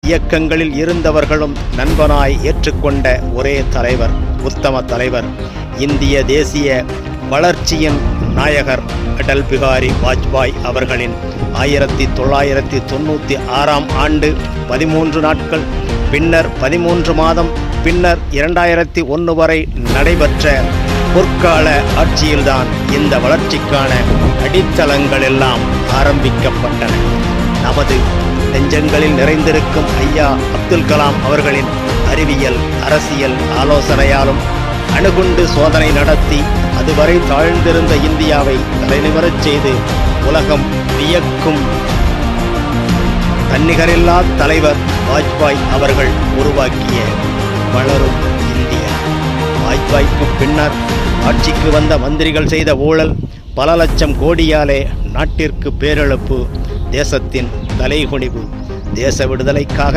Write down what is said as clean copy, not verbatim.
இயக்கங்களில் இருந்தவர்களும் நண்பனாய் ஏற்றுக்கொண்ட ஒரே தலைவர், உத்தம தலைவர், இந்திய தேசிய வளர்ச்சியின் நாயகர் அடல் பிகாரி வாஜ்பாய் அவர்களின் 1996 ஆண்டு 13 நாட்கள் பின்னர் 13 மாதம் பின்னர் 2001 வரை நடைபெற்ற பொற்கால ஆட்சியில்தான் இந்த வளர்ச்சிக்கான அடித்தளங்கள் எல்லாம் ஆரம்பிக்கப்பட்டன. நமது நெஞ்சங்களில் நிறைந்திருக்கும் ஐயா அப்துல் கலாம் அவர்களின் அறிவியல் அரசியல் ஆலோசனையாலும் அணுகுண்டு சோதனை நடத்தி அதுவரை தாழ்ந்திருந்த இந்தியாவை தலைநிவரச் செய்து உலகம் வியக்கும் தன்னிகரில்லா தலைவர் வாஜ்பாய் அவர்கள் உருவாக்கிய வளரும் இந்தியா. வாஜ்பாய்க்கு பின்னர் ஆட்சிக்கு வந்த மந்திரிகள் செய்த ஊழல், பல லட்சம் கோடியாலே நாட்டிற்கு பேரிழப்பு, தேசத்தின் தலைகுனிவு. தேச விடுதலைக்காக